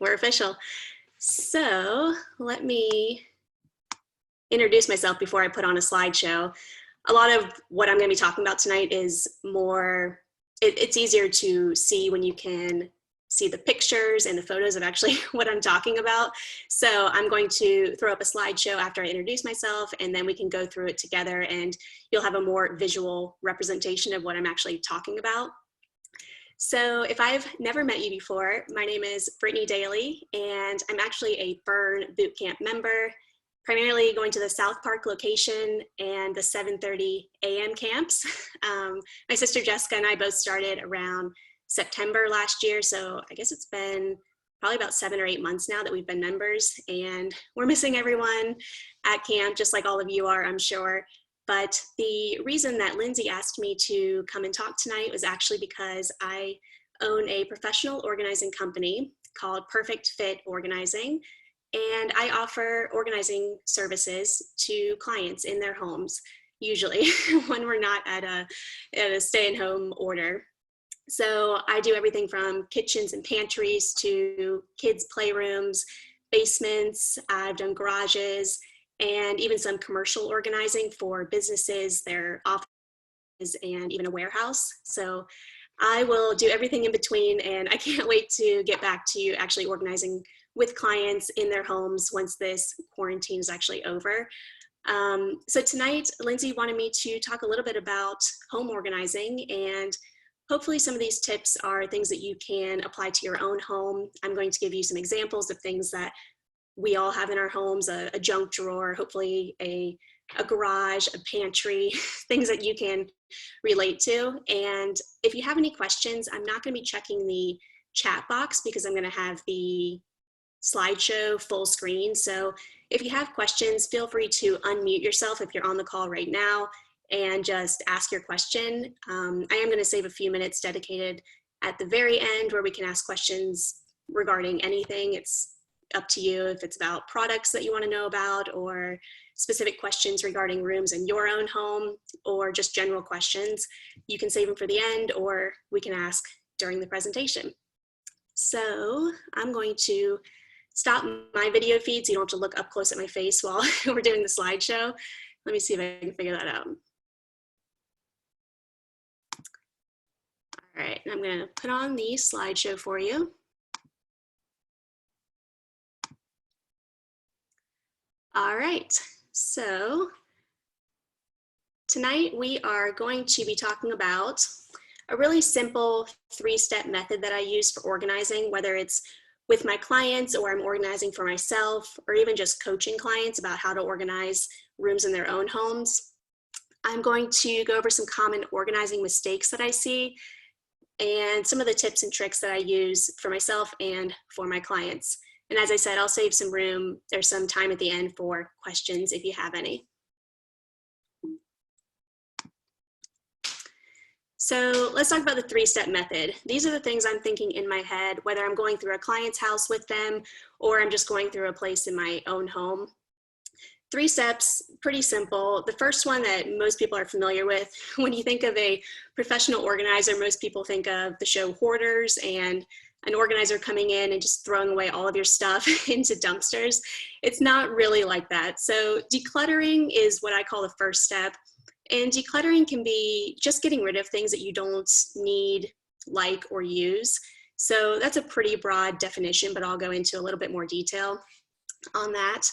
We're official. So let me introduce myself before I put on a slideshow. A lot of what I'm going to be talking about tonight is more, it's easier to see when you can see the pictures and the photos of actually what I'm talking about. So I'm going to throw up a slideshow after I introduce myself, and then we can go through it together and you'll have a more visual representation of what I'm actually talking about. So if I've never met you before, my name is Brittany Daly, and I'm actually a Burn Bootcamp member, primarily going to the South Park location and the 7:30 a.m. camps. My sister Jessica and I both started around September last year, so I guess it's been probably about 7 or 8 months now that we've been members, and we're missing everyone at camp, just like all of you are, I'm sure. But the reason that Lindsay asked me to come and talk tonight was actually because I own a professional organizing company called Perfect Fit Organizing, and I offer organizing services to clients in their homes, usually when we're not at a stay-at-home order. So I do everything from kitchens and pantries to kids' playrooms, basements, I've done garages, and even some commercial organizing for businesses, their offices, and even a warehouse. So I will do everything in between, and I can't wait to get back to actually organizing with clients in their homes once this quarantine is actually over. So tonight, Lindsay wanted me to talk a little bit about home organizing, and hopefully some of these tips are things that you can apply to your own home. I'm going to give you some examples of things that we all have in our homes, a junk drawer, hopefully a garage, a pantry, things that you can relate to. And if you have any questions, I'm not going to be checking the chat box because I'm going to have the slideshow full screen. So if you have questions, feel free to unmute yourself if you're on the call right now and just ask your question. I am going to save a few minutes dedicated at the very end where we can ask questions regarding anything. It's up to you if it's about products that you want to know about, or specific questions regarding rooms in your own home, or just general questions. You can save them for the end, or we can ask during the presentation. So I'm going to stop my video feed so you don't have to look up close at my face while we're doing the slideshow. Let me see if I can figure that out. All right, I'm going to put on the slideshow for you. All right, so tonight we are going to be talking about a really simple 3-step method that I use for organizing, whether it's with my clients or I'm organizing for myself, or even just coaching clients about how to organize rooms in their own homes. I'm going to go over some common organizing mistakes that I see and some of the tips and tricks that I use for myself and for my clients. And as I said, I'll save some room. There's some time at the end for questions if you have any. So let's talk about the 3-step method. These are the things I'm thinking in my head, whether I'm going through a client's house with them or I'm just going through a place in my own home. 3 steps, pretty simple. The first one that most people are familiar with, when you think of a professional organizer, most people think of the show Hoarders and an organizer coming in and just throwing away all of your stuff into dumpsters. It's not really like that. So decluttering is what I call the first step. And decluttering can be just getting rid of things that you don't need, like, or use. So that's a pretty broad definition, but I'll go into a little bit more detail on that.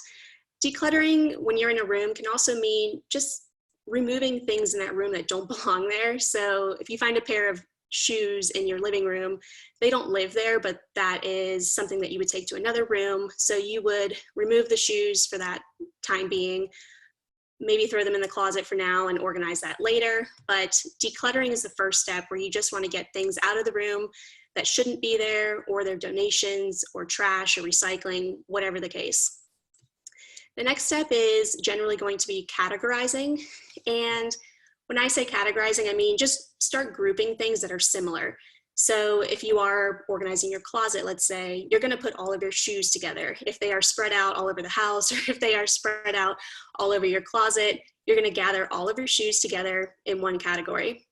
Decluttering, when you're in a room, can also mean just removing things in that room that don't belong there. So if you find a pair of shoes in your living room, they don't live there, but that is something that you would take to another room. So you would remove the shoes for that time being, maybe throw them in the closet for now and organize that later. But decluttering is the first step, where you just want to get things out of the room that shouldn't be there, or they're donations or trash or recycling, whatever the case. The next step is generally going to be categorizing. And when I say categorizing, I mean just start grouping things that are similar. So if you are organizing your closet, let's say, you're going to put all of your shoes together. If they are spread out all over the house, or if they are spread out all over your closet, you're going to gather all of your shoes together in one category.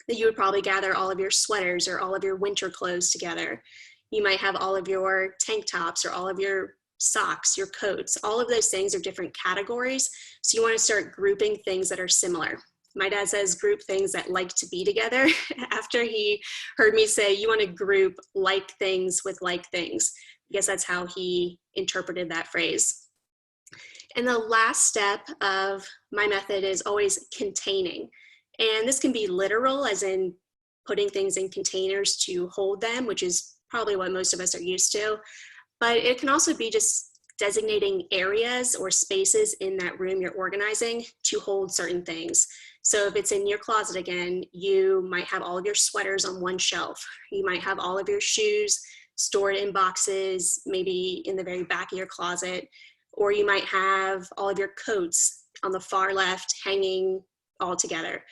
You would probably gather all of your sweaters or all of your winter clothes together. You might have all of your tank tops or all of your socks, your coats. All of those things are different categories. So you want to start grouping things that are similar. My dad says group things that like to be together after he heard me say you want to group like things with like things. I guess that's how he interpreted that phrase. And the last step of my method is always containing. And this can be literal, as in putting things in containers to hold them, which is probably what most of us are used to. But it can also be just designating areas or spaces in that room you're organizing to hold certain things. So if it's in your closet again, you might have all of your sweaters on one shelf. You might have all of your shoes stored in boxes, maybe in the very back of your closet, or you might have all of your coats on the far left hanging all together.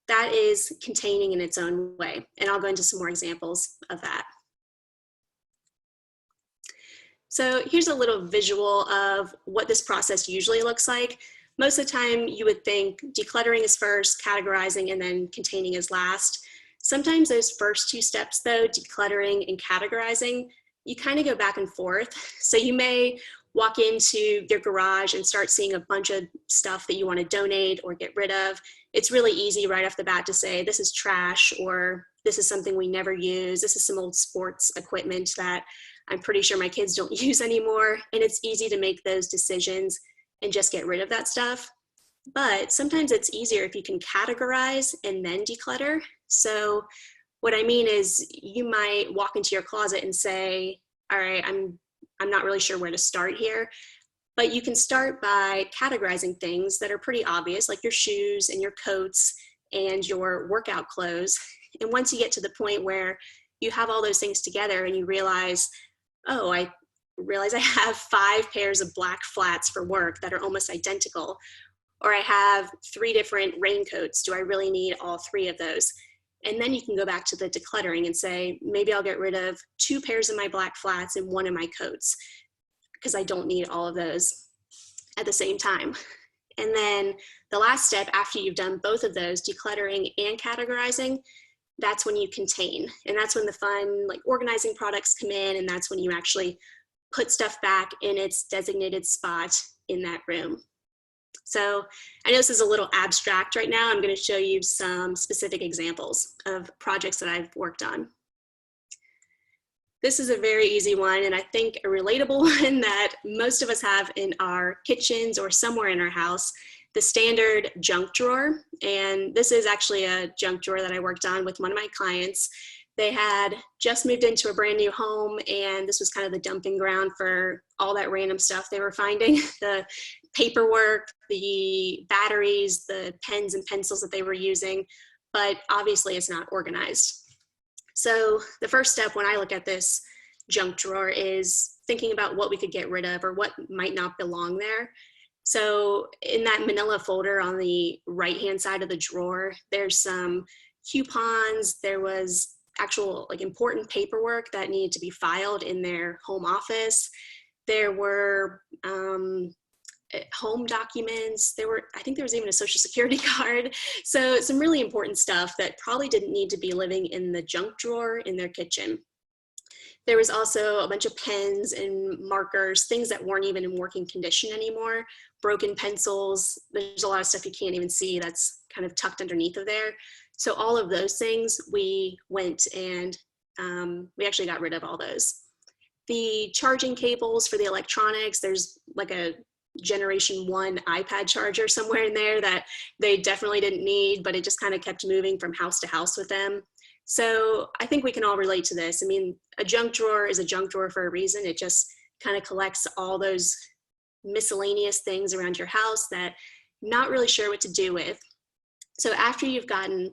That is containing in its own way. And I'll go into some more examples of that. So here's a little visual of what this process usually looks like. Most of the time you would think decluttering is first, categorizing, and then containing is last. Sometimes those first two steps though, decluttering and categorizing, you kind of go back and forth. So you may walk into your garage and start seeing a bunch of stuff that you want to donate or get rid of. It's really easy right off the bat to say, this is trash, or this is something we never use. This is some old sports equipment that I'm pretty sure my kids don't use anymore. And it's easy to make those decisions and just get rid of that stuff. But sometimes it's easier if you can categorize and then declutter. So what I mean is you might walk into your closet and say, all right, I'm not really sure where to start here, but you can start by categorizing things that are pretty obvious, like your shoes and your coats and your workout clothes. And once you get to the point where you have all those things together and you realize, oh, I realize I have 5 pairs of black flats for work that are almost identical, or I have 3 different raincoats. Do I really need all 3 of those? And then you can go back to the decluttering and say, maybe I'll get rid of 2 pairs of my black flats and 1 of my coats because I don't need all of those at the same time. And then the last step after you've done both of those, decluttering and categorizing, that's when you contain. And that's when the fun, like organizing products come in, and that's when you actually put stuff back in its designated spot in that room. So I know this is a little abstract right now. I'm going to show you some specific examples of projects that I've worked on. This is a very easy one, and I think a relatable one that most of us have in our kitchens or somewhere in our house, the standard junk drawer. And this is actually a junk drawer that I worked on with one of my clients. They had just moved into a brand new home, and this was kind of the dumping ground for all that random stuff they were finding. The paperwork, the batteries, the pens and pencils that they were using, but obviously it's not organized. So the first step when I look at this junk drawer is thinking about what we could get rid of or what might not belong there. So in that manila folder on the right-hand side of the drawer, there's some coupons. There was actual like important paperwork that needed to be filed in their home office. There were home documents. I think there was even a social security card. So some really important stuff that probably didn't need to be living in the junk drawer in their kitchen. There was also a bunch of pens and markers, things that weren't even in working condition anymore, broken pencils. There's a lot of stuff you can't even see that's kind of tucked underneath of there. So all of those things, we went and we actually got rid of all those. The charging cables for the electronics, there's like a generation 1 iPad charger somewhere in there that they definitely didn't need, but it just kind of kept moving from house to house with them. So I think we can all relate to this. I mean, a junk drawer is a junk drawer for a reason. It just kind of collects all those miscellaneous things around your house that you're not really sure what to do with. So after you've gotten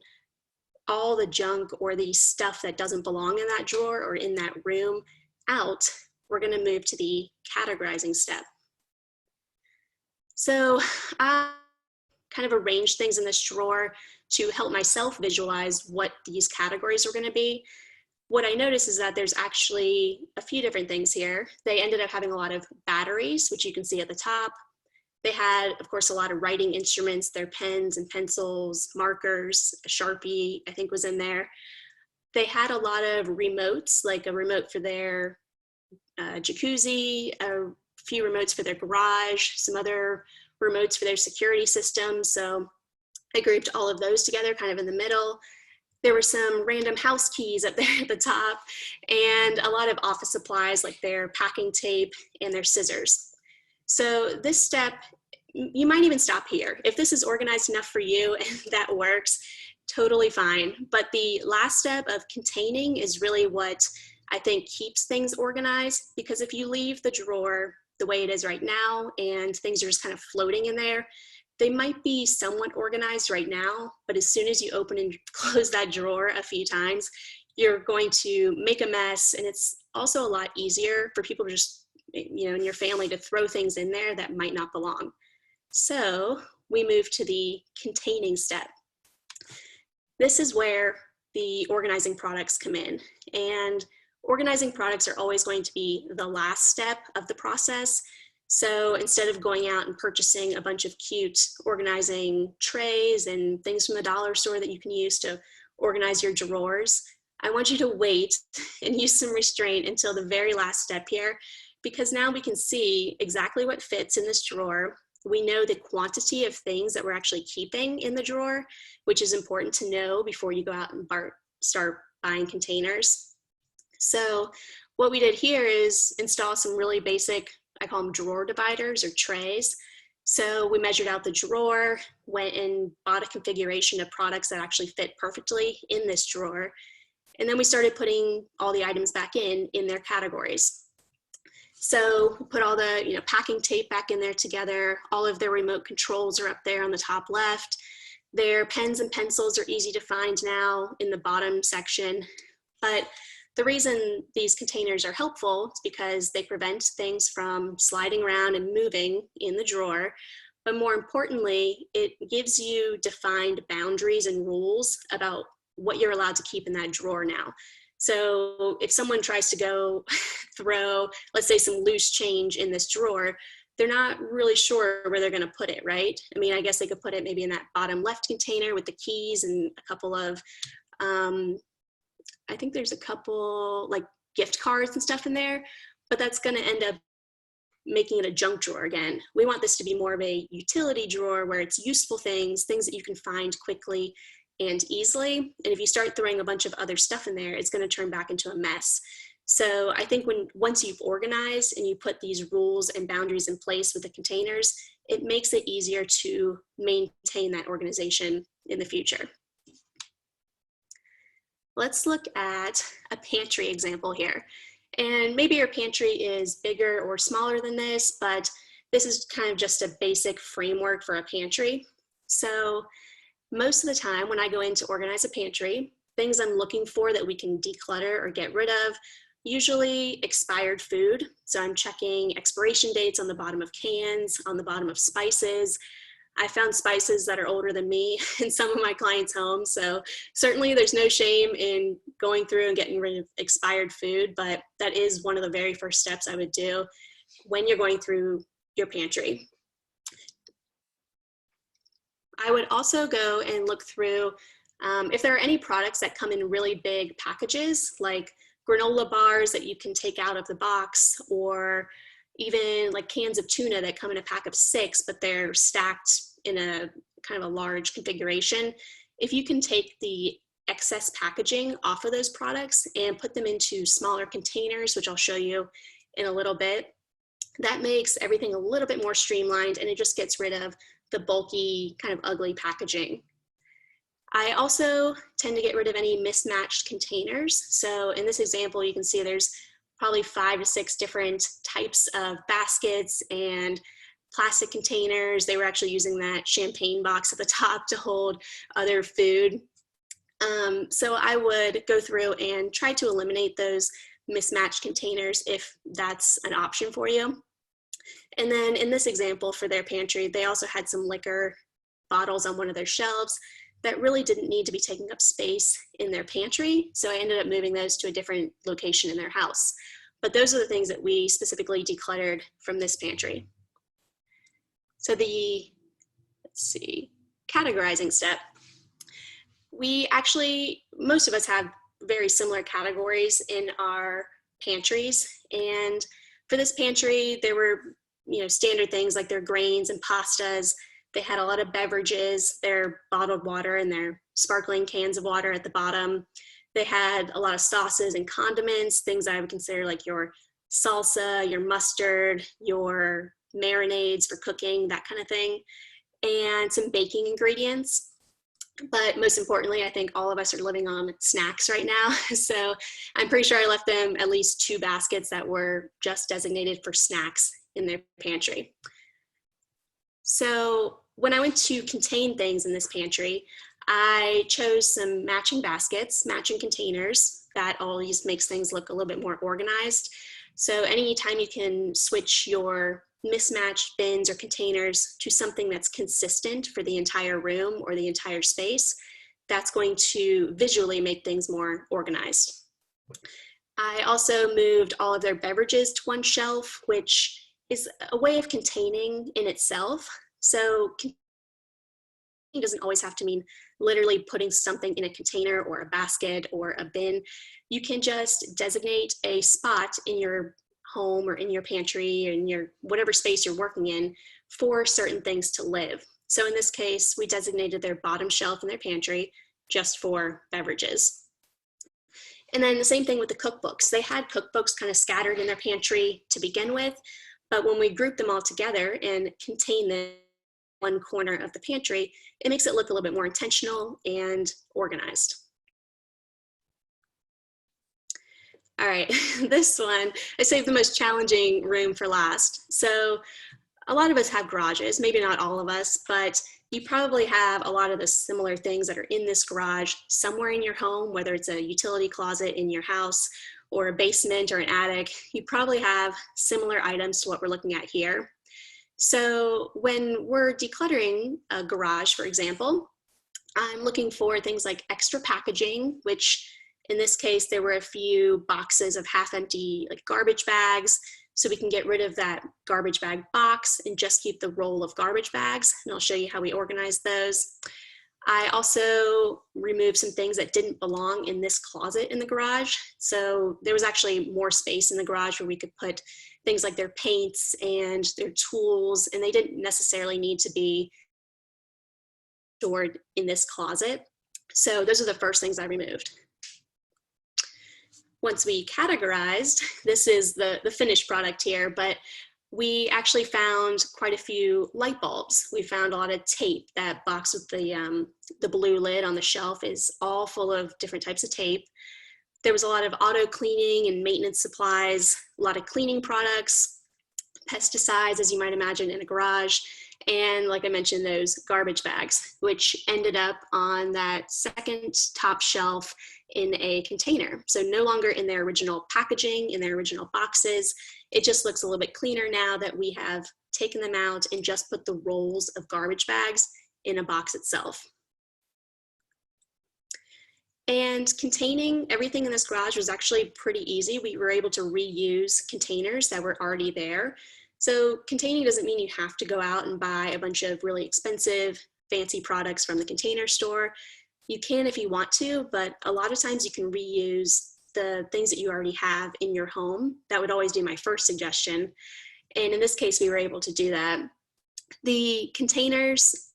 all the junk or the stuff that doesn't belong in that drawer or in that room out, we're going to move to the categorizing step. So I kind of arranged things in this drawer to help myself visualize what these categories were going to be. What I noticed is that there's actually a few different things here. They ended up having a lot of batteries, which you can see at the top. They had, of course, a lot of writing instruments, their pens and pencils, markers, a Sharpie, I think was in there. they had a lot of remotes, like a remote for their jacuzzi, a few remotes for their garage, some other remotes for their security system. So I grouped all of those together kind of in the middle. There were some random house keys up there at the top, and a lot of office supplies like their packing tape and their scissors. So this step, you might even stop here. If this is organized enough for you and that works, totally fine. But the last step of containing is really what I think keeps things organized, because if you leave the drawer the way it is right now and things are just kind of floating in there, they might be somewhat organized right now, but as soon as you open and close that drawer a few times, you're going to make a mess. And it's also a lot easier for people to just, in your family, to throw things in there that might not belong. So we move to the containing step. This is where the organizing products come in. And organizing products are always going to be the last step of the process. So instead of going out and purchasing a bunch of cute organizing trays and things from the dollar store that you can use to organize your drawers, I want you to wait and use some restraint until the very last step here, because now we can see exactly what fits in this drawer. We know the quantity of things that we're actually keeping in the drawer, which is important to know before you go out and start buying containers. So what we did here is install some really basic, I call them drawer dividers or trays. So we measured out the drawer, went and bought a configuration of products that actually fit perfectly in this drawer. And then we started putting all the items back in their categories. So put all the packing tape back in there together. All of their remote controls are up there on the top left. Their pens and pencils are easy to find now in the bottom section. But the reason these containers are helpful is because they prevent things from sliding around and moving in the drawer. But more importantly, it gives you defined boundaries and rules about what you're allowed to keep in that drawer now. So if someone tries to go throw, let's say, some loose change in this drawer, they're not really sure where they're going to put it, right? I mean, I guess they could put it maybe in that bottom left container with the keys and a couple of, I think there's a couple like gift cards and stuff in there, but that's going to end up making it a junk drawer again. We want this to be more of a utility drawer where it's useful things that you can find quickly and easily. And if you start throwing a bunch of other stuff in there, it's going to turn back into a mess. So I think once you've organized and you put these rules and boundaries in place with the containers, it makes it easier to maintain that organization in the future. Let's look at a pantry example here. And maybe your pantry is bigger or smaller than this, but this is kind of just a basic framework for a pantry. So most of the time when I go in to organize a pantry, things I'm looking for that we can declutter or get rid of, usually expired food. So I'm checking expiration dates on the bottom of cans, on the bottom of spices. I found spices that are older than me in some of my clients' homes. So certainly there's no shame in going through and getting rid of expired food, but that is one of the very first steps I would do when you're going through your pantry. I would also go and look through if there are any products that come in really big packages, like granola bars that you can take out of the box, or even like cans of tuna that come in a pack of 6, but they're stacked in a kind of a large configuration. If you can take the excess packaging off of those products and put them into smaller containers, which I'll show you in a little bit, that makes everything a little bit more streamlined, and it just gets rid of the bulky, kind of ugly packaging. I also tend to get rid of any mismatched containers. So in this example, you can see there's probably 5 to 6 different types of baskets and plastic containers. They were actually using that champagne box at the top to hold other food. So I would go through and try to eliminate those mismatched containers if that's an option for you. And then in this example for their pantry, they also had some liquor bottles on one of their shelves that really didn't need to be taking up space in their pantry. So I ended up moving those to a different location in their house. But those are the things that we specifically decluttered from this pantry. So the, categorizing step. We actually, most of us have very similar categories in our pantries. And for this pantry, there were, standard things like their grains and pastas. They had a lot of beverages, their bottled water and their sparkling cans of water at the bottom. They had a lot of sauces and condiments, things I would consider like your salsa, your mustard, your marinades for cooking, that kind of thing, and some baking ingredients. But most importantly, I think all of us are living on snacks right now. So I'm pretty sure I left them at least 2 baskets that were just designated for snacks in their pantry. So when I went to contain things in this pantry, I chose some matching baskets, matching containers. That always makes things look a little bit more organized. So anytime you can switch your mismatched bins or containers to something that's consistent for the entire room or the entire space, that's going to visually make things more organized. I also moved all of their beverages to one shelf, which is a way of containing in itself. So containing doesn't always have to mean literally putting something in a container or a basket or a bin. You can just designate a spot in your home or in your pantry or in your whatever space you're working in for certain things to live. So in this case, we designated their bottom shelf in their pantry just for beverages. And then the same thing with the cookbooks. They had cookbooks kind of scattered in their pantry to begin with, but when we group them all together and contain them in one corner of the pantry, it makes it look a little bit more intentional and organized. All right, this one, I saved the most challenging room for last. So a lot of us have garages, maybe not all of us, but you probably have a lot of the similar things that are in this garage somewhere in your home, whether it's a utility closet in your house or a basement or an attic. You probably have similar items to what we're looking at here. So when we're decluttering a garage, for example, I'm looking for things like extra packaging, which in this case, there were a few boxes of half-empty like garbage bags, so we can get rid of that garbage bag box and just keep the roll of garbage bags, and I'll show you how we organize those. I also removed some things that didn't belong in this closet in the garage, so there was actually more space in the garage where we could put things like their paints and their tools, and they didn't necessarily need to be stored in this closet. So those are the first things I removed. Once we categorized, this is the finished product here, but we actually found quite a few light bulbs. We found a lot of tape. That box with the blue lid on the shelf is all full of different types of tape. There was a lot of auto cleaning and maintenance supplies, a lot of cleaning products, pesticides, as you might imagine in a garage, and like I mentioned, those garbage bags, which ended up on that second top shelf in a container. So no longer in their original packaging, in their original boxes. It just looks a little bit cleaner now that we have taken them out and just put the rolls of garbage bags in a box itself. And containing everything in this garage was actually pretty easy. We were able to reuse containers that were already there. So containing doesn't mean you have to go out and buy a bunch of really expensive, fancy products from the container store. You can if you want to, but a lot of times you can reuse the things that you already have in your home. That would always be my first suggestion. And in this case, we were able to do that. The containers,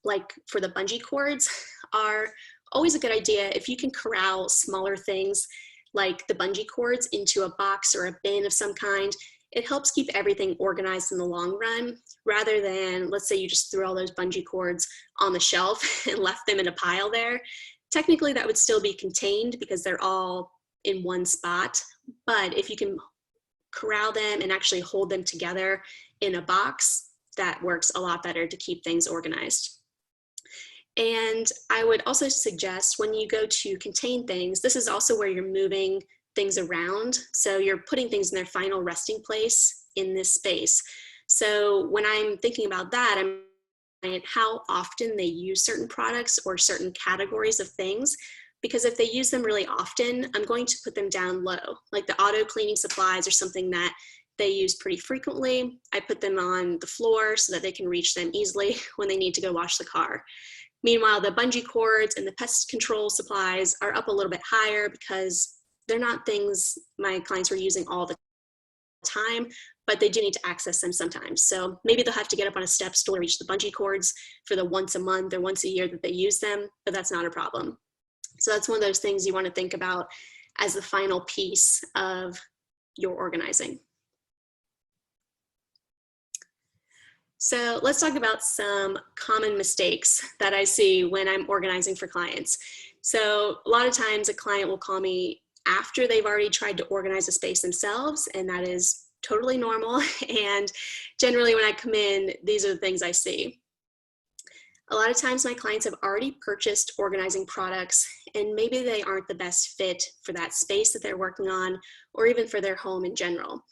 like for the bungee cords, are always a good idea if you can corral smaller things like the bungee cords into a box or a bin of some kind. It helps keep everything organized in the long run, rather than, let's say you just threw all those bungee cords on the shelf and left them in a pile there. Technically that would still be contained because they're all in one spot, but if you can corral them and actually hold them together in a box, that works a lot better to keep things organized. And I would also suggest when you go to contain things, this is also where you're moving things around. So you're putting things in their final resting place in this space. So when I'm thinking about that, I'm looking at how often they use certain products or certain categories of things. Because if they use them really often, I'm going to put them down low. Like the auto cleaning supplies are something that they use pretty frequently. I put them on the floor so that they can reach them easily when they need to go wash the car. Meanwhile, the bungee cords and the pest control supplies are up a little bit higher because they're not things my clients are using all the time, but they do need to access them sometimes. So maybe they'll have to get up on a step stool to reach the bungee cords for the once a month or once a year that they use them, but that's not a problem. So that's one of those things you want to think about as the final piece of your organizing. So let's talk about some common mistakes that I see when I'm organizing for clients. So a lot of times a client will call me after they've already tried to organize a space themselves, and that is totally normal. And generally when I come in, these are the things I see. A lot of times my clients have already purchased organizing products, and maybe they aren't the best fit for that space that they're working on, or even for their home in general.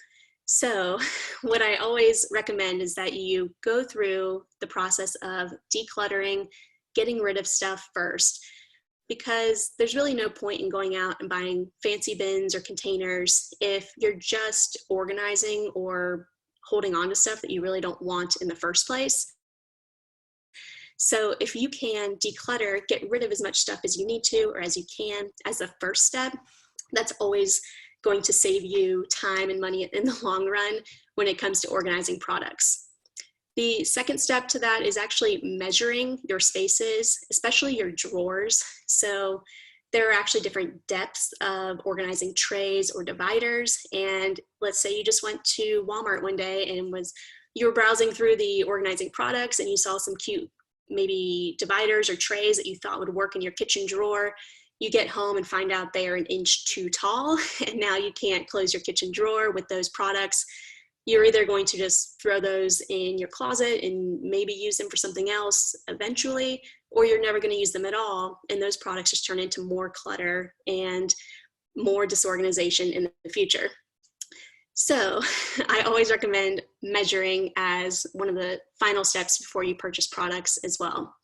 So what I always recommend is that you go through the process of decluttering, getting rid of stuff first, because there's really no point in going out and buying fancy bins or containers if you're just organizing or holding on to stuff that you really don't want in the first place. So if you can declutter, get rid of as much stuff as you need to or as you can as a first step, that's always going to save you time and money in the long run when it comes to organizing products. The second step to that is actually measuring your spaces, especially your drawers. So there are actually different depths of organizing trays or dividers. And let's say you just went to Walmart one day and you were browsing through the organizing products and you saw some cute maybe dividers or trays that you thought would work in your kitchen drawer. You get home and find out they are an inch too tall, and now you can't close your kitchen drawer with those products. You're either going to just throw those in your closet and maybe use them for something else eventually, or you're never going to use them at all, and those products just turn into more clutter and more disorganization in the future. So I always recommend measuring as one of the final steps before you purchase products as well.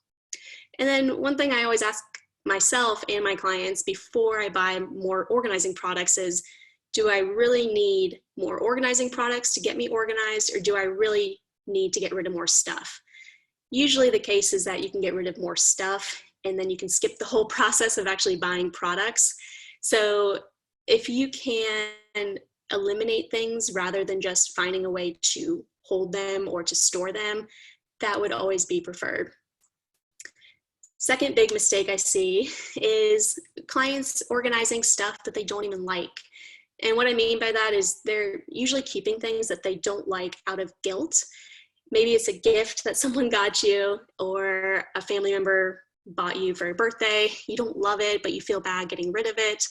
And then one thing I always ask myself and my clients before I buy more organizing products is, do I really need more organizing products to get me organized, or do I really need to get rid of more stuff? Usually the case is that you can get rid of more stuff and then you can skip the whole process of actually buying products. So if you can eliminate things rather than just finding a way to hold them or to store them, that would always be preferred. Second big mistake I see is clients organizing stuff that they don't even like. And what I mean by that is they're usually keeping things that they don't like out of guilt. Maybe it's a gift that someone got you or a family member bought you for a birthday. You don't love it, but you feel bad getting rid of it.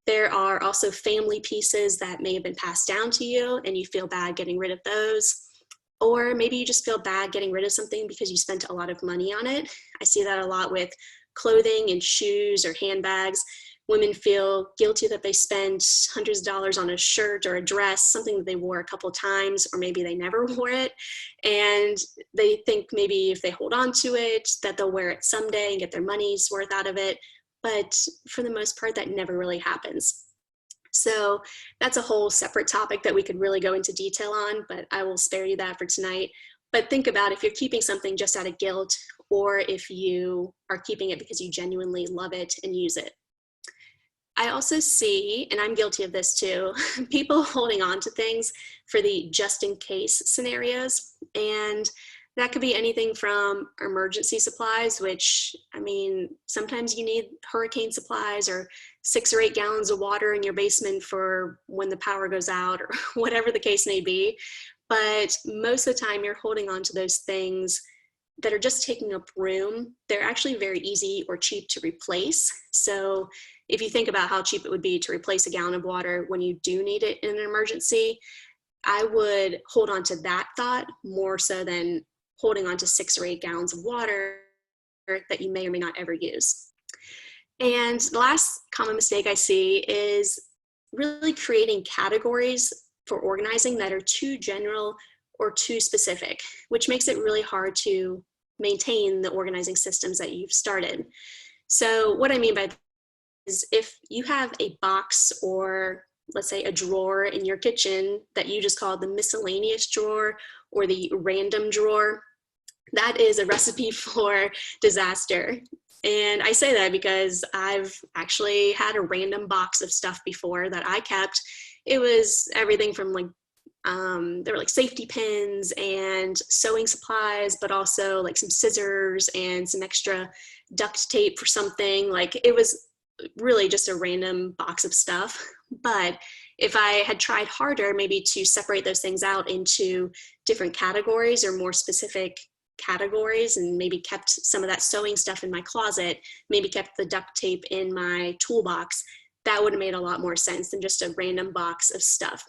There are also family pieces that may have been passed down to you and you feel bad getting rid of those. Or maybe you just feel bad getting rid of something because you spent a lot of money on it. I see that a lot with clothing and shoes or handbags. Women feel guilty that they spent hundreds of dollars on a shirt or a dress, something that they wore a couple of times, or maybe they never wore it. And they think maybe if they hold on to it, that they'll wear it someday and get their money's worth out of it. But for the most part, that never really happens. So that's a whole separate topic that we could really go into detail on, but I will spare you that for tonight. But think about if you're keeping something just out of guilt, or if you are keeping it because you genuinely love it and use it. I also see, and I'm guilty of this too, people holding on to things for the just in case scenarios. And that could be anything from emergency supplies, which, I mean, sometimes you need hurricane supplies or 6 or 8 gallons of water in your basement for when the power goes out or whatever the case may be. But most of the time you're holding on to those things that are just taking up room. They're actually very easy or cheap to replace. So if you think about how cheap it would be to replace a gallon of water when you do need it in an emergency, I would hold on to that thought more so than holding on to 6 or 8 gallons of water that you may or may not ever use. And the last common mistake I see is really creating categories for organizing that are too general or too specific, which makes it really hard to maintain the organizing systems that you've started. So what I mean by that is if you have a box or let's say a drawer in your kitchen that you just call the miscellaneous drawer or the random drawer, that is a recipe for disaster. And I say that because I've actually had a random box of stuff before that I kept. It was everything from like, there were like safety pins and sewing supplies, but also like some scissors and some extra duct tape for something. Like it was really just a random box of stuff. But if I had tried harder, maybe to separate those things out into different categories or more specific categories, and maybe kept some of that sewing stuff in my closet, maybe kept the duct tape in my toolbox, that would have made a lot more sense than just a random box of stuff.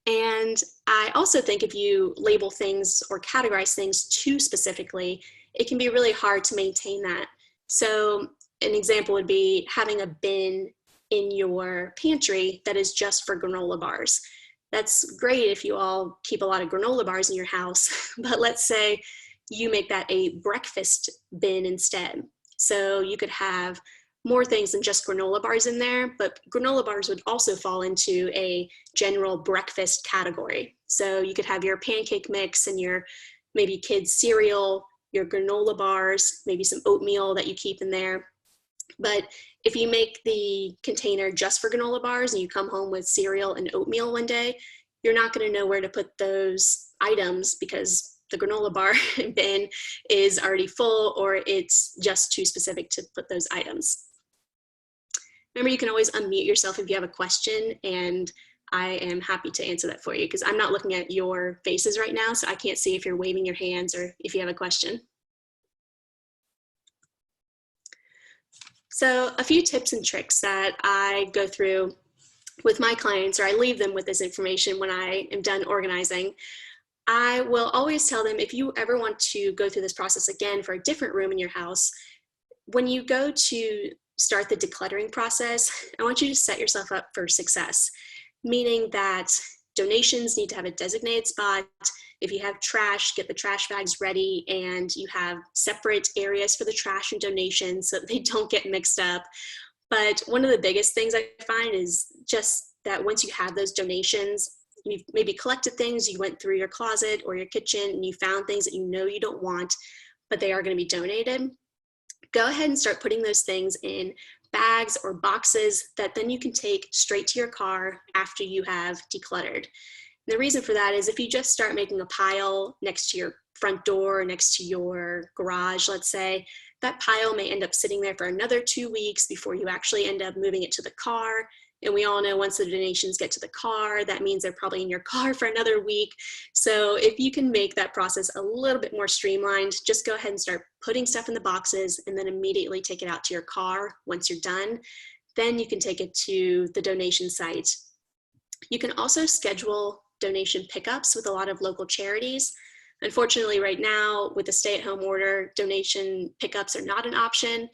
And I also think if you label things or categorize things too specifically, it can be really hard to maintain that. So an example would be having a bin in your pantry that is just for granola bars. That's great if you all keep a lot of granola bars in your house, but let's say you make that a breakfast bin instead. So you could have more things than just granola bars in there, but granola bars would also fall into a general breakfast category. So you could have your pancake mix and your maybe kids cereal, your granola bars, maybe some oatmeal that you keep in there. But if you make the container just for granola bars and you come home with cereal and oatmeal one day, you're not going to know where to put those items because the granola bar bin is already full, or it's just too specific to put those items. Remember, you can always unmute yourself if you have a question, and I am happy to answer that for you because I'm not looking at your faces right now, so I can't see if you're waving your hands or if you have a question. So a few tips and tricks that I go through with my clients, or I leave them with this information when I am done organizing. I will always tell them, if you ever want to go through this process again for a different room in your house, when you go to start the decluttering process, I want you to set yourself up for success, meaning that donations need to have a designated spot. If you have trash, get the trash bags ready, and you have separate areas for the trash and donations so that they don't get mixed up. But one of the biggest things I find is just that once you have those donations, you've maybe collected things, you went through your closet or your kitchen and you found things that you know you don't want, but they are going to be donated. Go ahead and start putting those things in bags or boxes that then you can take straight to your car after you have decluttered. The reason for that is if you just start making a pile next to your front door, next to your garage, let's say, that pile may end up sitting there for another 2 weeks before you actually end up moving it to the car. And we all know once the donations get to the car, that means they're probably in your car for another week. So if you can make that process a little bit more streamlined, just go ahead and start putting stuff in the boxes and then immediately take it out to your car once you're done. Then you can take it to the donation site. You can also schedule donation pickups with a lot of local charities. Unfortunately, right now, with the stay-at-home order, donation pickups are not an option,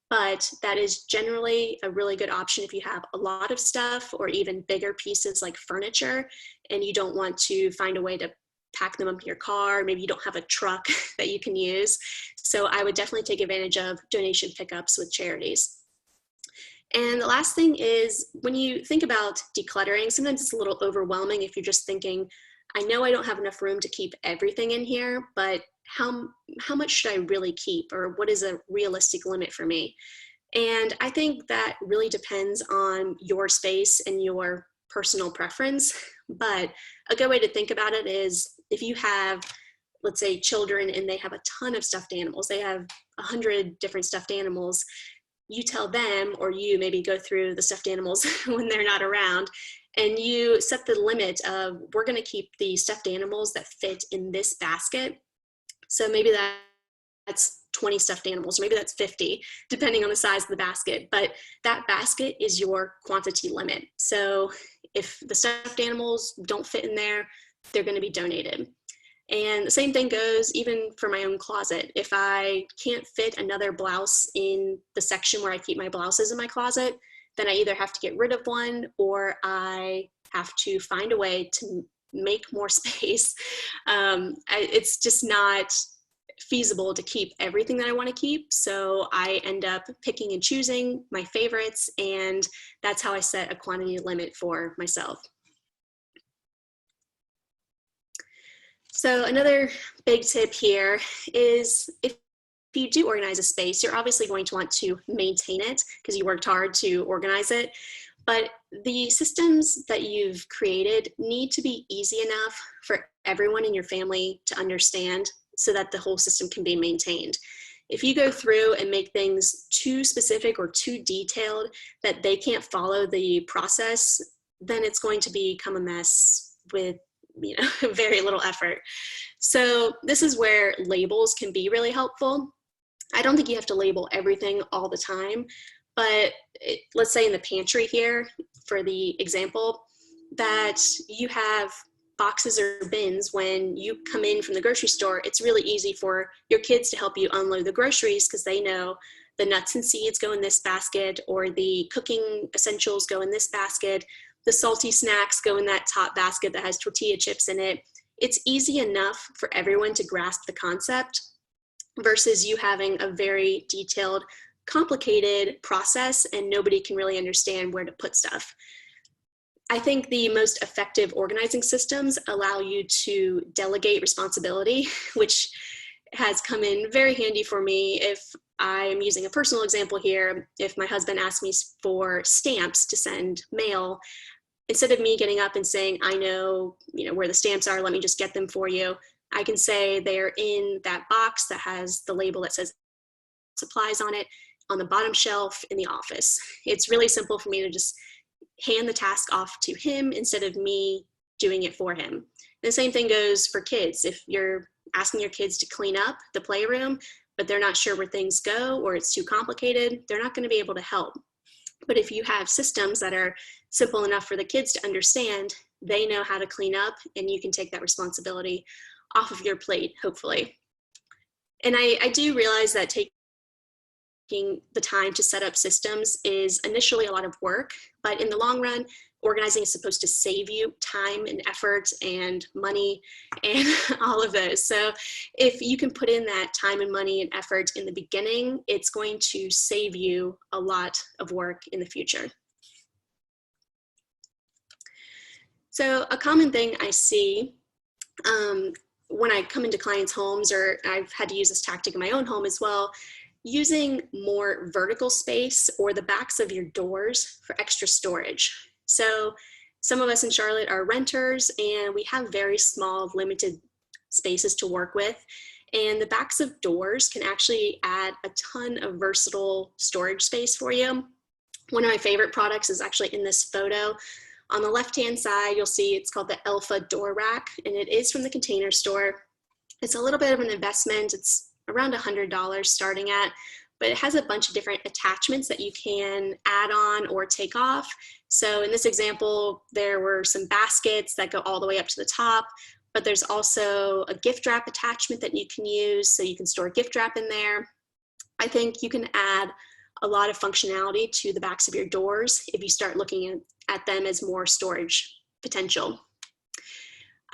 but that is generally a really good option if you have a lot of stuff or even bigger pieces like furniture, and you don't want to find a way to pack them up in your car. Maybe you don't have a truck that you can use. So I would definitely take advantage of donation pickups with charities. And the last thing is, when you think about decluttering, sometimes it's a little overwhelming if you're just thinking, I know I don't have enough room to keep everything in here, but how much should I really keep, or what is a realistic limit for me? And I think that really depends on your space and your personal preference. But a good way to think about it is if you have, let's say, children and they have a ton of stuffed animals, they have 100 different stuffed animals, you tell them, or you maybe go through the stuffed animals when they're not around, and you set the limit of, we're going to keep the stuffed animals that fit in this basket. So maybe that's 20 stuffed animals, or maybe that's 50, depending on the size of the basket. But that basket is your quantity limit. So if the stuffed animals don't fit in there, they're going to be donated. And the same thing goes even for my own closet. If I can't fit another blouse in the section where I keep my blouses in my closet, then I either have to get rid of one, or I have to find a way to make more space. It's just not feasible to keep everything that I want to keep. So I end up picking and choosing my favorites, and that's how I set a quantity limit for myself. So another big tip here is if you do organize a space, you're obviously going to want to maintain it because you worked hard to organize it. But the systems that you've created need to be easy enough for everyone in your family to understand so that the whole system can be maintained. If you go through and make things too specific or too detailed that they can't follow the process, then it's going to become a mess with very little effort. So this is where labels can be really helpful. I don't think you have to label everything all the time, but let's say in the pantry here, for the example, that you have boxes or bins when you come in from the grocery store. It's really easy for your kids to help you unload the groceries because they know the nuts and seeds go in this basket, or the cooking essentials go in this basket, the salty snacks go in that top basket that has tortilla chips in it. It's easy enough for everyone to grasp the concept versus you having a very detailed, complicated process and nobody can really understand where to put stuff. I think the most effective organizing systems allow you to delegate responsibility, which has come in very handy for me. If I'm using a personal example here, if my husband asks me for stamps to send mail, instead of me getting up and saying, I know, where the stamps are, let me just get them for you, I can say they're in that box that has the label that says supplies on it on the bottom shelf in the office. It's really simple for me to just hand the task off to him instead of me doing it for him. And the same thing goes for kids. If you're asking your kids to clean up the playroom, but they're not sure where things go or it's too complicated, they're not going to be able to help. But if you have systems that are simple enough for the kids to understand, they know how to clean up and you can take that responsibility off of your plate, hopefully. And I do realize that taking the time to set up systems is initially a lot of work, but in the long run, organizing is supposed to save you time and effort and money and all of those. So if you can put in that time and money and effort in the beginning, it's going to save you a lot of work in the future. So a common thing I see when I come into clients' homes, or I've had to use this tactic in my own home as well, using more vertical space or the backs of your doors for extra storage. So some of us in Charlotte are renters and we have very small, limited spaces to work with. And the backs of doors can actually add a ton of versatile storage space for you. One of my favorite products is actually in this photo. On the left-hand side, you'll see it's called the Elfa Door Rack, and it is from the Container Store. It's a little bit of an investment. It's around $100 starting at, but it has a bunch of different attachments that you can add on or take off. So in this example, there were some baskets that go all the way up to the top, but there's also a gift wrap attachment that you can use, so you can store gift wrap in there. I think you can add a lot of functionality to the backs of your doors if you start looking at them as more storage potential.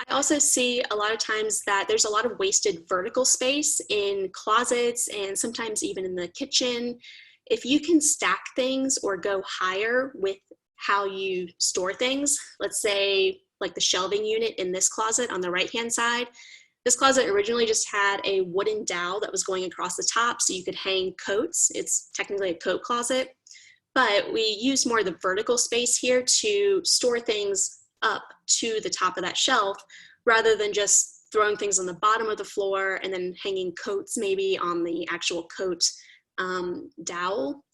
I also see a lot of times that there's a lot of wasted vertical space in closets and sometimes even in the kitchen. If you can stack things or go higher with how you store things, let's say like the shelving unit in this closet on the right-hand side. This closet originally just had a wooden dowel that was going across the top so you could hang coats. It's technically a coat closet, but we use more of the vertical space here to store things up to the top of that shelf rather than just throwing things on the bottom of the floor and then hanging coats maybe on the actual coat dowel.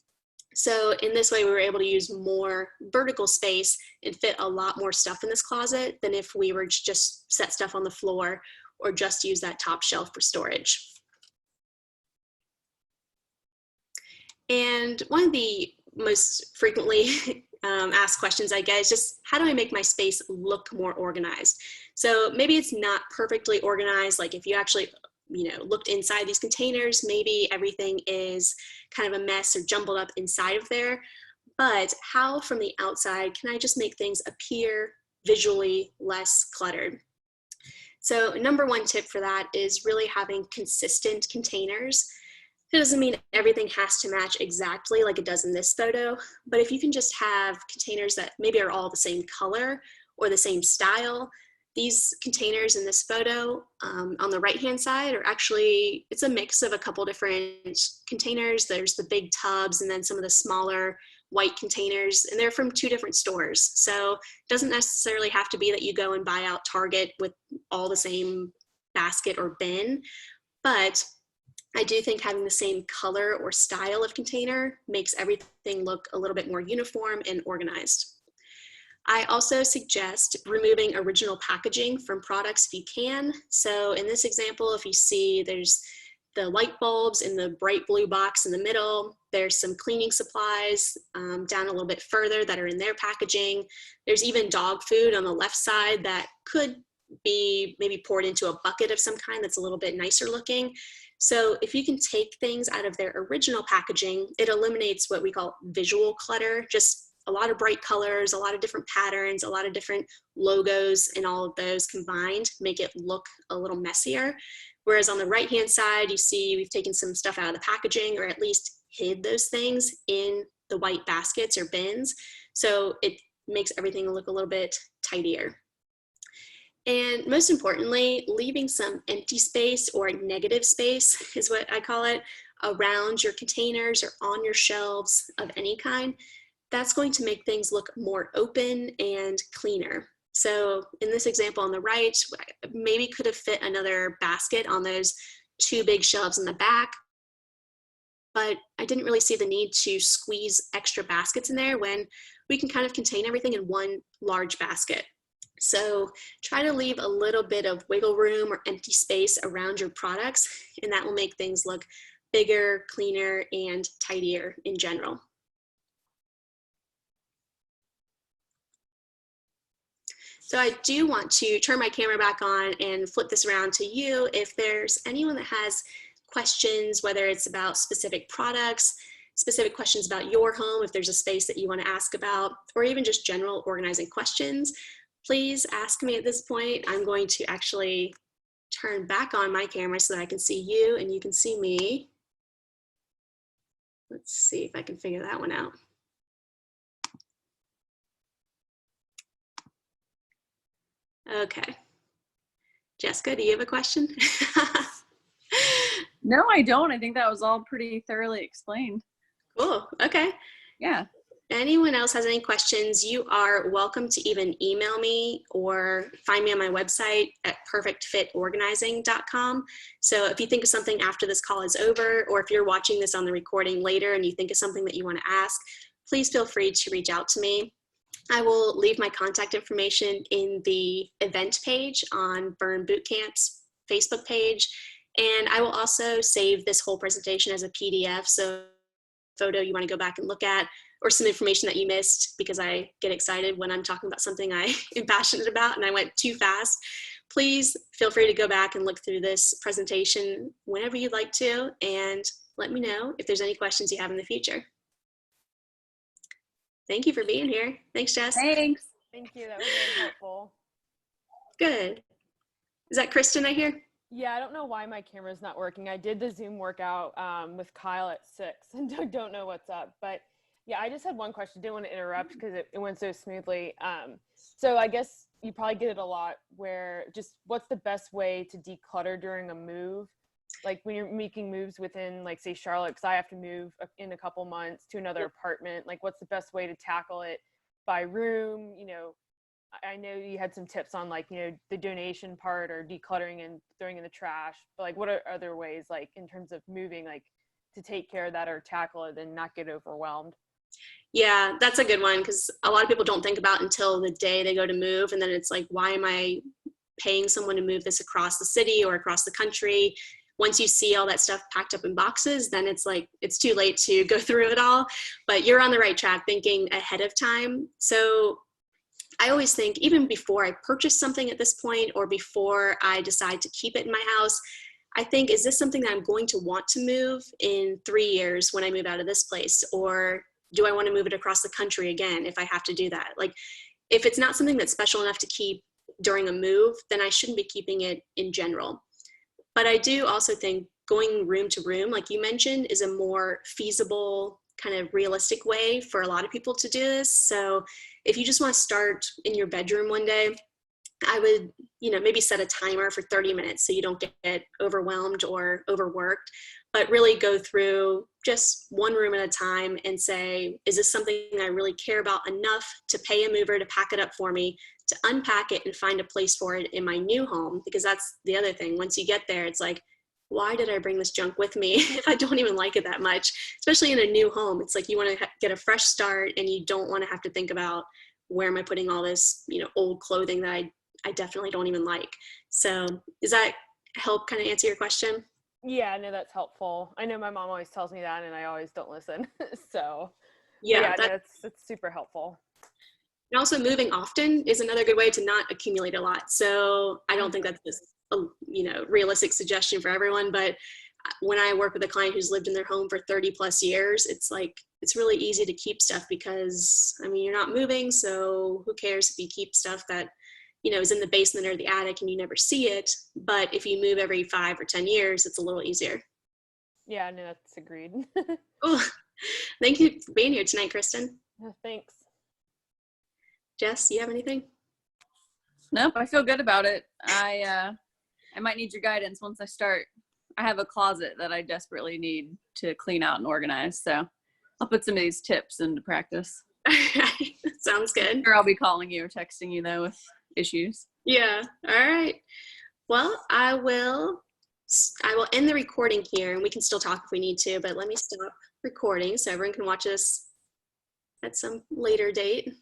So in this way, we were able to use more vertical space and fit a lot more stuff in this closet than if we were just set stuff on the floor or just use that top shelf for storage. And one of the most frequently asked questions I get is just, how do I make my space look more organized? So maybe it's not perfectly organized. Like if you actually looked inside these containers, maybe everything is kind of a mess or jumbled up inside of there. But how from the outside can I just make things appear visually less cluttered? So number one tip for that is really having consistent containers. It doesn't mean everything has to match exactly like it does in this photo, but if you can just have containers that maybe are all the same color or the same style, these containers in this photo on the right-hand side are actually, it's a mix of a couple different containers. There's the big tubs and then some of the smaller white containers, and they're from 2 different stores. So it doesn't necessarily have to be that you go and buy out Target with all the same basket or bin, but I do think having the same color or style of container makes everything look a little bit more uniform and organized. I also suggest removing original packaging from products if you can. So in this example, if you see there's the light bulbs in the bright blue box in the middle, there's some cleaning supplies down a little bit further that are in their packaging. There's even dog food on the left side that could be maybe poured into a bucket of some kind that's a little bit nicer looking. So if you can take things out of their original packaging, it eliminates what we call visual clutter, just a lot of bright colors, a lot of different patterns, a lot of different logos, and all of those combined make it look a little messier. Whereas on the right-hand side, you see we've taken some stuff out of the packaging, or at least hid those things in the white baskets or bins. So it makes everything look a little bit tidier. And most importantly, leaving some empty space or negative space is what I call it around your containers or on your shelves of any kind. That's going to make things look more open and cleaner. So in this example on the right, maybe could have fit another basket on those 2 big shelves in the back, but I didn't really see the need to squeeze extra baskets in there when we can kind of contain everything in one large basket. So try to leave a little bit of wiggle room or empty space around your products, and that will make things look bigger, cleaner, and tidier in general. So I do want to turn my camera back on and flip this around to you. If there's anyone that has questions, whether it's about specific products, specific questions about your home, if there's a space that you want to ask about, or even just general organizing questions, please ask me at this point. I'm going to actually turn back on my camera so that I can see you and you can see me. Let's see if I can figure that one out. Okay. Jessica, do you have a question? No, I don't. I think that was all pretty thoroughly explained. Cool. Okay. Yeah. Anyone else has any questions, you are welcome to even email me or find me on my website at perfectfitorganizing.com. So if you think of something after this call is over, or if you're watching this on the recording later and you think of something that you want to ask, please feel free to reach out to me. I will leave my contact information in the event page on Burn Bootcamp's Facebook page. And I will also save this whole presentation as a PDF. So photo you want to go back and look at, or some information that you missed, because I get excited when I'm talking about something I am passionate about and I went too fast. Please feel free to go back and look through this presentation whenever you'd like to, and let me know if there's any questions you have in the future. Thank you for being here. Thanks, Jess. Thanks. Thank you. That was very helpful. Good. Is that Kristen I hear? Yeah, I don't know why my camera's not working. I did the Zoom workout with Kyle at 6 and don't know what's up. But yeah, I just had one question. Didn't want to interrupt because it went so smoothly. So I guess you probably get it a lot, where just what's the best way to declutter during a move? Like when you're making moves within, like, say, Charlotte, because I have to move in a couple months to another apartment. Like, what's the best way to tackle it by room? You know, I know you had some tips on, like, you know, the donation part or decluttering and throwing in the trash. But like, what are other ways, like, in terms of moving, like, to take care of that or tackle it and not get overwhelmed? Yeah, that's a good one, because a lot of people don't think about until the day they go to move, and then it's like, why am I paying someone to move this across the city or across the country? Once you see all that stuff packed up in boxes, then it's like, it's too late to go through it all. But you're on the right track, thinking ahead of time. So I always think, even before I purchase something at this point, or before I decide to keep it in my house, I think, is this something that I'm going to want to move in 3 years when I move out of this place? Or do I want to move it across the country again if I have to do that? Like, if it's not something that's special enough to keep during a move, then I shouldn't be keeping it in general. But I do also think going room to room, like you mentioned, is a more feasible, kind of realistic way for a lot of people to do this. So if you just want to start in your bedroom one day, I would, maybe set a timer for 30 minutes so you don't get overwhelmed or overworked, but really go through just one room at a time and say, is this something I really care about enough to pay a mover to pack it up for me, to unpack it and find a place for it in my new home? Because that's the other thing. Once you get there, it's like, why did I bring this junk with me if I don't even like it that much? Especially in a new home, it's like you want to get a fresh start and you don't want to have to think about, where am I putting all this, old clothing that I definitely don't even like. So does that help kind of answer your question? Yeah, no, that's helpful. I know my mom always tells me that and I always don't listen. So Yeah, no, it's super helpful. and also moving often is another good way to not accumulate a lot. So I don't think that's just a realistic suggestion for everyone, but when I work with a client who's lived in their home for 30 plus years, it's like, it's really easy to keep stuff because, you're not moving. So who cares if you keep stuff that, is in the basement or the attic and you never see it. But if you move every 5 or 10 years, it's a little easier. Yeah, no, that's agreed. Cool. Thank you for being here tonight, Kristen. Thanks. Jess, you have anything? Nope, I feel good about it. I might need your guidance once I start. I have a closet that I desperately need to clean out and organize. So I'll put some of these tips into practice. Sounds good. Or I'll be calling you or texting you though with issues. Yeah. All right. Well, I will end the recording here, and we can still talk if we need to, but let me stop recording so everyone can watch us at some later date.